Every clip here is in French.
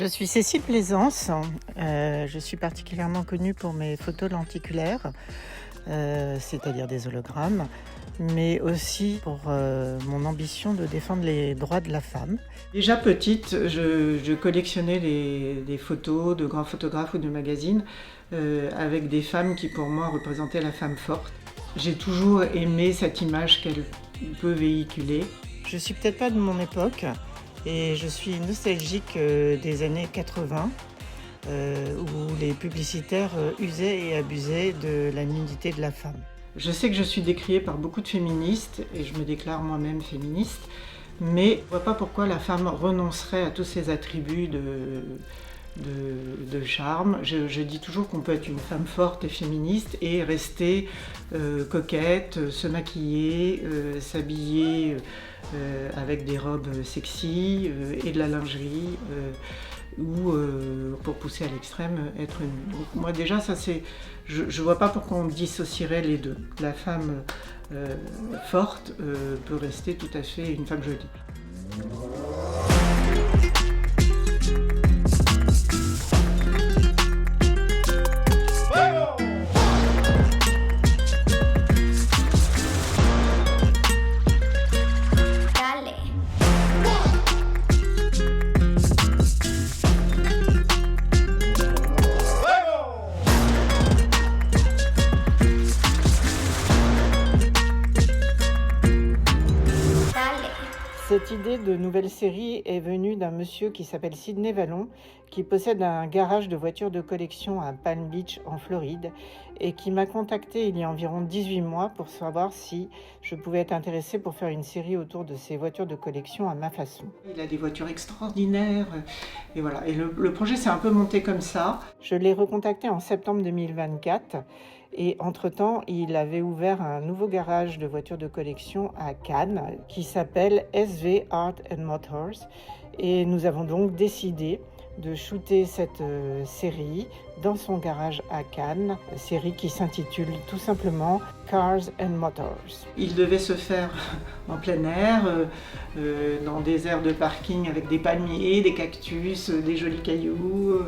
Je suis Cécile Plaisance. Je suis particulièrement connue pour mes photos lenticulaires, c'est-à-dire des hologrammes, mais aussi pour mon ambition de défendre les droits de la femme. Déjà petite, je collectionnais des photos de grands photographes ou de magazines avec des femmes qui pour moi représentaient la femme forte. J'ai toujours aimé cette image qu'elle peut véhiculer. Je suis peut-être pas de mon époque, et je suis nostalgique des années 80, où les publicitaires usaient et abusaient de la nudité de la femme. Je sais que je suis décriée par beaucoup de féministes, et je me déclare moi-même féministe, mais je ne vois pas pourquoi la femme renoncerait à tous ses attributs de charme. Je dis toujours qu'on peut être une femme forte et féministe et rester coquette, se maquiller, s'habiller avec des robes sexy et de la lingerie ou pour pousser à l'extrême, être nue. Donc moi déjà ça c'est, je vois pas pourquoi on dissocierait les deux. La femme forte peut rester tout à fait une femme jolie. Cette idée de nouvelle série est venue d'un monsieur qui s'appelle Sidney Vallon, qui possède un garage de voitures de collection à Palm Beach en Floride et qui m'a contacté il y a environ 18 mois pour savoir si je pouvais être intéressée pour faire une série autour de ces voitures de collection à ma façon. Il a des voitures extraordinaires et voilà. Et le projet s'est un peu monté comme ça. Je l'ai recontacté en septembre 2024. Et entre-temps, il avait ouvert un nouveau garage de voitures de collection à Cannes qui s'appelle SV Art and Motors. Et nous avons donc décidé de shooter cette série dans son garage à Cannes, série qui s'intitule tout simplement Cars and Motors. Il devait se faire en plein air, dans des aires de parking avec des palmiers, des cactus, des jolis cailloux.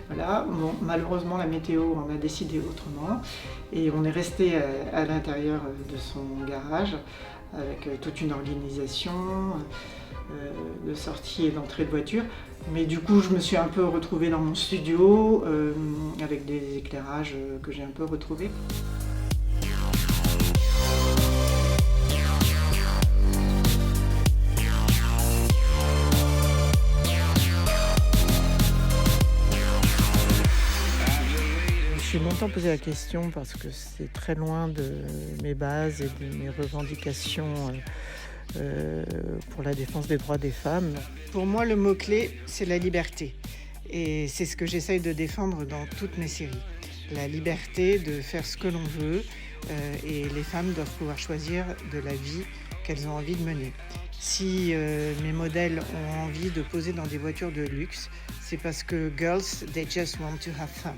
Voilà. Bon, malheureusement, la météo en a décidé autrement et on est resté à l'intérieur de son garage avec toute une organisation de sortie et d'entrée de voiture. Mais du coup, je me suis un peu retrouvée dans mon studio avec des éclairages que j'ai un peu retrouvés. Je me suis longtemps posé la question parce que c'est très loin de mes bases et de mes revendications pour la défense des droits des femmes. Pour moi, le mot-clé, c'est la liberté. Et c'est ce que j'essaye de défendre dans toutes mes séries. La liberté de faire ce que l'on veut et les femmes doivent pouvoir choisir de la vie qu'elles ont envie de mener. Si mes modèles ont envie de poser dans des voitures de luxe, c'est parce que girls, they just want to have fun.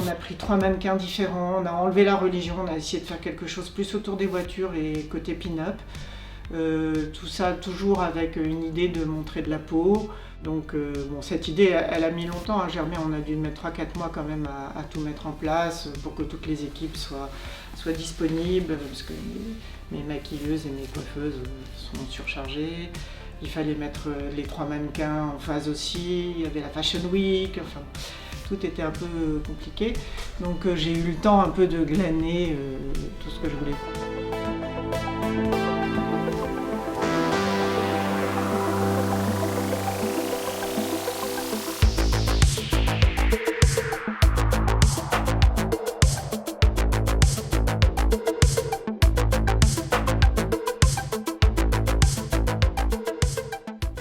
On a pris 3 mannequins différents, on a enlevé la religion, on a essayé de faire quelque chose plus autour des voitures et côté pin-up. Tout ça toujours avec une idée de montrer de la peau. Donc bon, cette idée, elle a mis longtemps à germer. On a dû mettre 3-4 mois quand même à tout mettre en place pour que toutes les équipes soient disponibles, parce que mes maquilleuses et mes coiffeuses sont surchargées. Il fallait mettre les 3 mannequins en phase aussi. Il y avait la Fashion Week. Enfin, tout était un peu compliqué. Donc j'ai eu le temps un peu de glaner tout ce que je voulais.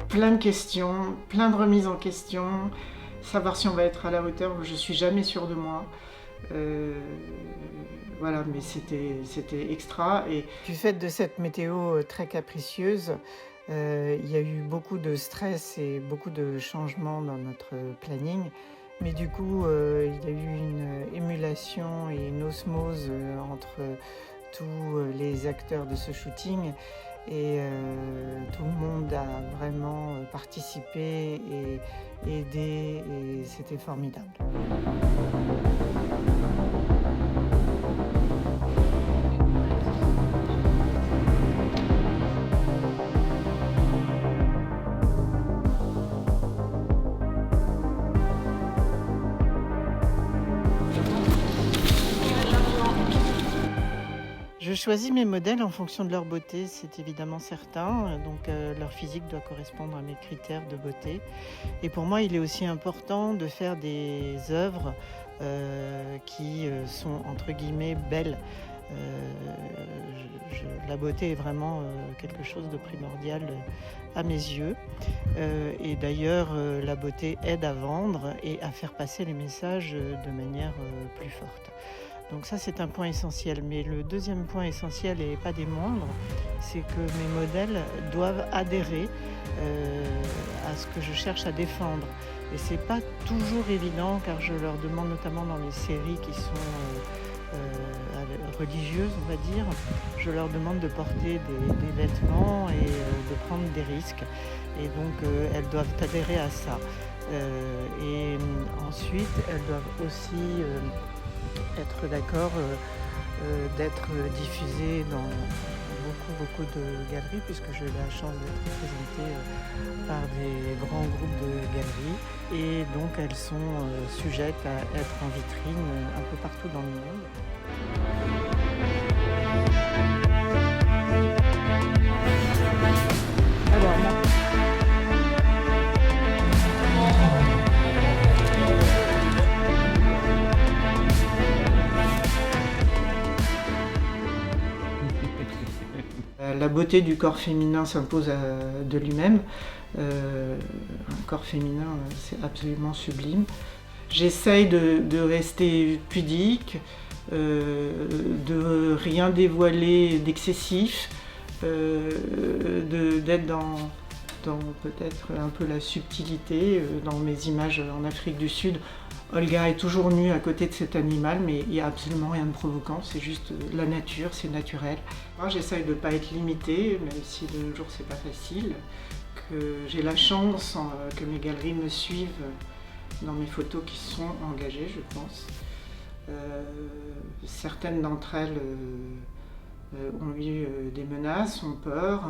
Plein de questions, plein de remises en question, savoir si on va être à la hauteur, je suis jamais sûre de moi. Voilà, mais c'était extra. Et du fait de cette météo très capricieuse, il y a eu beaucoup de stress et beaucoup de changements dans notre planning. Mais du coup, il y a eu une émulation et une osmose entre tous les acteurs de ce shooting. Et tout le monde a vraiment participé et aidé, et c'était formidable. Je choisis mes modèles en fonction de leur beauté, c'est évidemment certain, donc leur physique doit correspondre à mes critères de beauté. Et pour moi, il est aussi important de faire des œuvres qui sont entre guillemets belles. La beauté est vraiment quelque chose de primordial à mes yeux. Et d'ailleurs, la beauté aide à vendre et à faire passer les messages de manière plus forte. Donc ça, c'est un point essentiel. Mais le deuxième point essentiel, et pas des moindres, c'est que mes modèles doivent adhérer à ce que je cherche à défendre. Et c'est pas toujours évident, car je leur demande, notamment dans les séries qui sont religieuses, on va dire, je leur demande de porter des vêtements et de prendre des risques. Et donc, elles doivent adhérer à ça. Et ensuite, elles doivent aussi être d'accord d'être diffusée dans beaucoup de galeries, puisque j'ai la chance d'être représentée par des grands groupes de galeries, et donc elles sont sujettes à être en vitrine un peu partout dans le monde. La beauté du corps féminin s'impose de lui-même. Un corps féminin, c'est absolument sublime. J'essaye de rester pudique, de rien dévoiler d'excessif, d'être dans peut-être un peu la subtilité. Dans mes images en Afrique du Sud, Olga est toujours nue à côté de cet animal, mais il n'y a absolument rien de provoquant, c'est juste la nature, c'est naturel. Moi, j'essaye de ne pas être limitée, même si de nos jours c'est pas facile, que j'ai la chance que mes galeries me suivent dans mes photos qui sont engagées, je pense. Certaines d'entre elles ont eu des menaces, ont peur,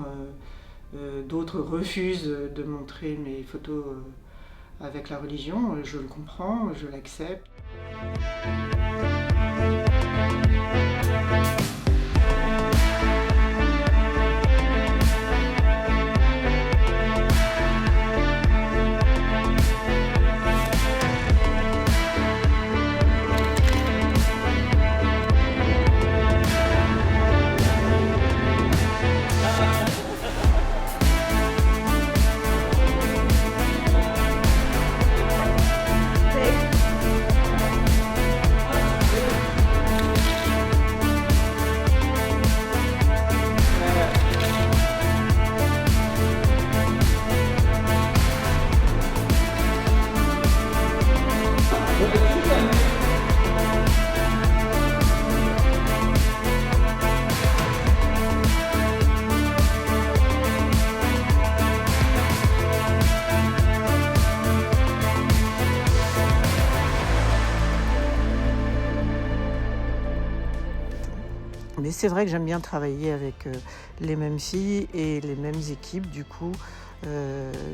d'autres refusent de montrer mes photos avec la religion, je le comprends, je l'accepte. c'est vrai que j'aime bien travailler avec les mêmes filles et les mêmes équipes. Du coup,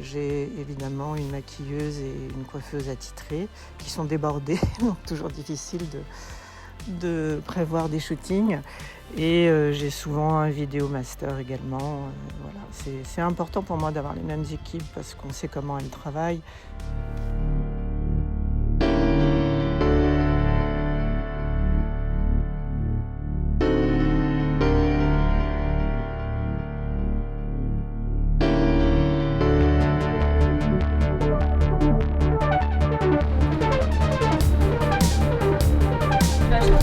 j'ai évidemment une maquilleuse et une coiffeuse attitrée qui sont débordées, donc toujours difficile de prévoir des shootings. Et j'ai souvent un vidéo master également. Voilà. C'est important pour moi d'avoir les mêmes équipes parce qu'on sait comment elles travaillent.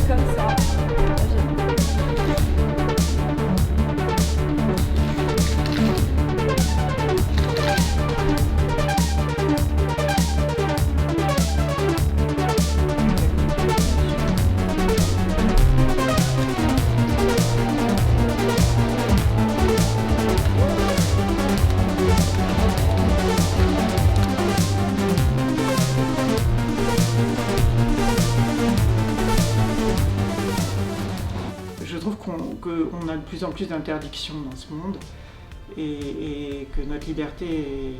Comme ça. Je trouve qu'on a de plus en plus d'interdictions dans ce monde et que notre liberté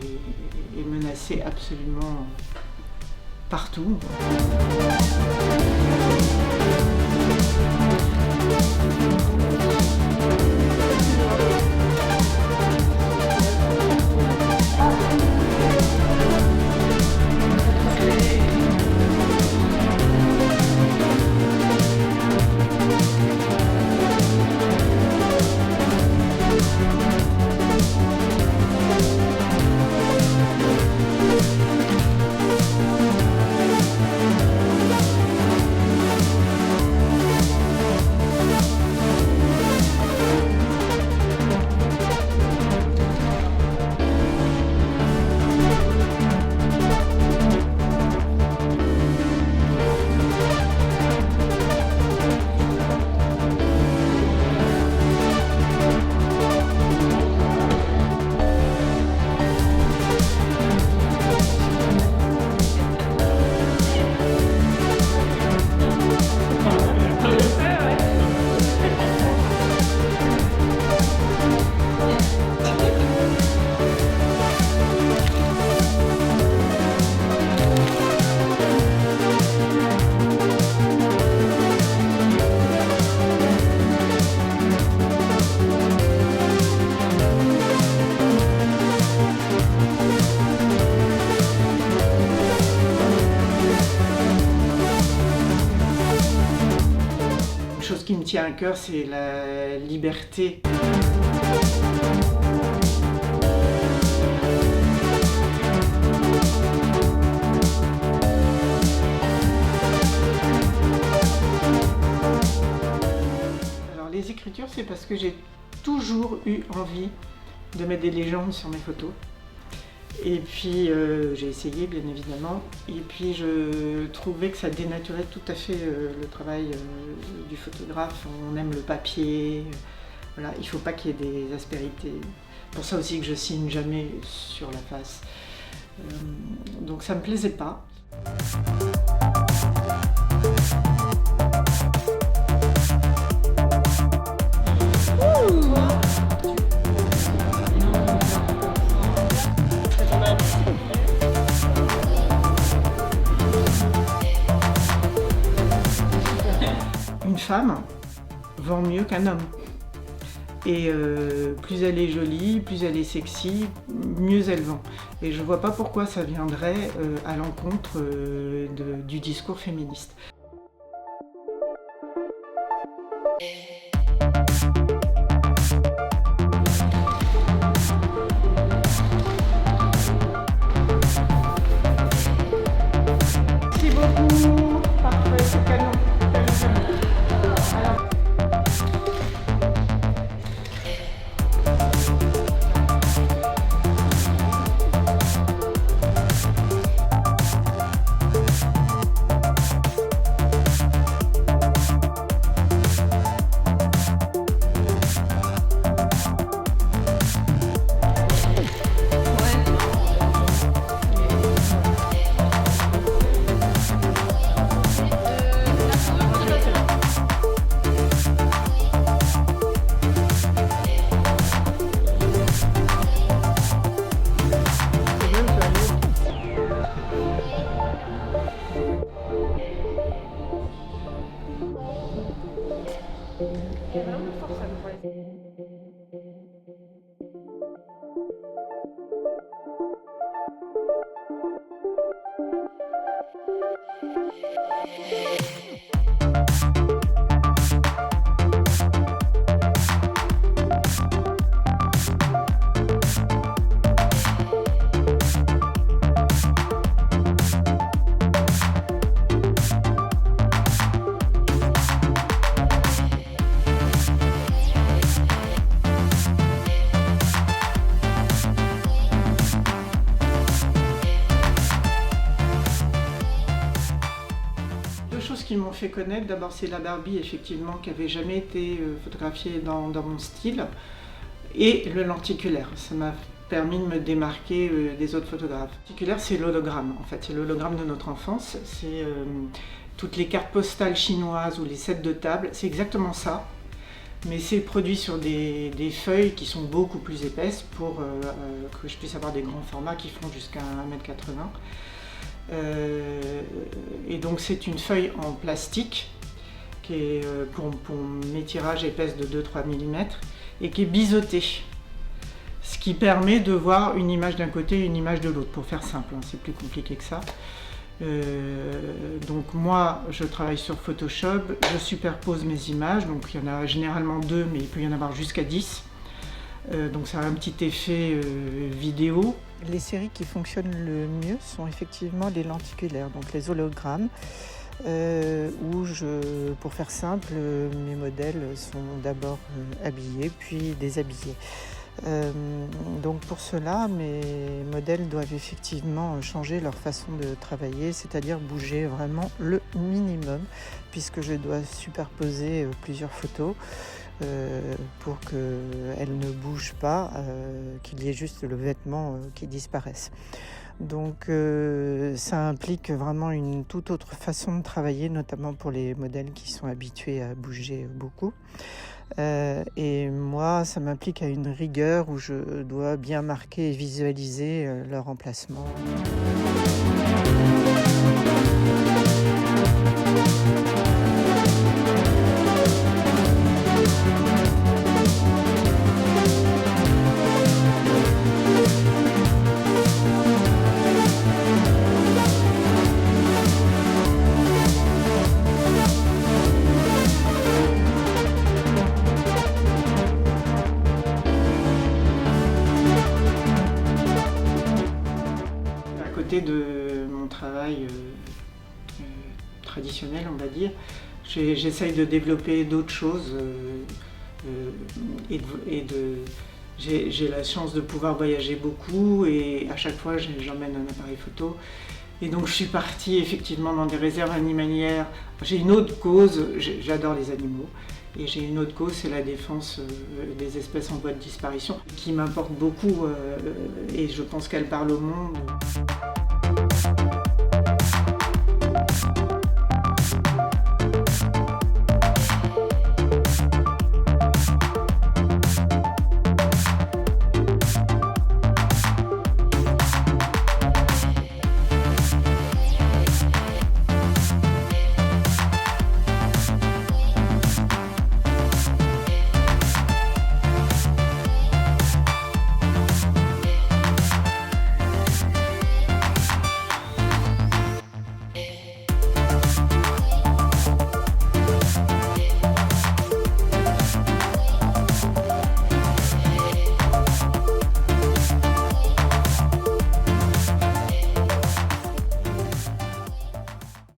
est menacée absolument partout. Une chose qui me tient à cœur, c'est la liberté. Alors les écritures, c'est parce que j'ai toujours eu envie de mettre des légendes sur mes photos. Et puis j'ai essayé bien évidemment, et puis je trouvais que ça dénaturait tout à fait le travail du photographe. On aime le papier, voilà, il ne faut pas qu'il y ait des aspérités. Pour ça aussi que je signe jamais sur la face. Donc ça me plaisait pas. Une femme vend mieux qu'un homme. Et plus elle est jolie, plus elle est sexy, mieux elle vend. Et je ne vois pas pourquoi ça viendrait à l'encontre du discours féministe. Merci beaucoup. Parfait, c'est canon. Alors. Deux choses qui m'ont fait connaître, d'abord c'est la Barbie effectivement qui n'avait jamais été photographiée dans mon style, et le lenticulaire. Ça m'a permis de me démarquer des autres photographes. Le lenticulaire, c'est l'hologramme en fait, c'est l'hologramme de notre enfance. C'est toutes les cartes postales chinoises ou les sets de table, c'est exactement ça. Mais c'est produit sur des feuilles qui sont beaucoup plus épaisses pour que je puisse avoir des grands formats qui font jusqu'à 1,80 m. Et donc c'est une feuille en plastique qui est pour mes tirages épaisse de 2-3 mm et qui est biseautée. Ce qui permet de voir une image d'un côté et une image de l'autre, pour faire simple, hein, c'est plus compliqué que ça. Donc moi je travaille sur Photoshop, je superpose mes images, donc il y en a généralement 2 mais il peut y en avoir jusqu'à 10. Donc ça a un petit effet vidéo. Les séries qui fonctionnent le mieux sont effectivement les lenticulaires, donc les hologrammes, où pour faire simple, mes modèles sont d'abord habillés puis déshabillés. Donc pour cela, mes modèles doivent effectivement changer leur façon de travailler, c'est-à-dire bouger vraiment le minimum, puisque je dois superposer plusieurs photos pour qu'elles ne bougent pas, qu'il y ait juste le vêtement qui disparaisse. Donc ça implique vraiment une toute autre façon de travailler, notamment pour les modèles qui sont habitués à bouger beaucoup. Et moi, ça m'implique à une rigueur où je dois bien marquer et visualiser leur emplacement. À côté de mon travail traditionnel, on va dire, j'essaye de développer d'autres choses j'ai la chance de pouvoir voyager beaucoup et à chaque fois j'emmène un appareil photo. Et donc je suis partie effectivement dans des réserves animalières. J'ai une autre cause, j'adore les animaux, et j'ai une autre cause, c'est la défense des espèces en voie de disparition, qui m'importe beaucoup et je pense qu'elle parle au monde.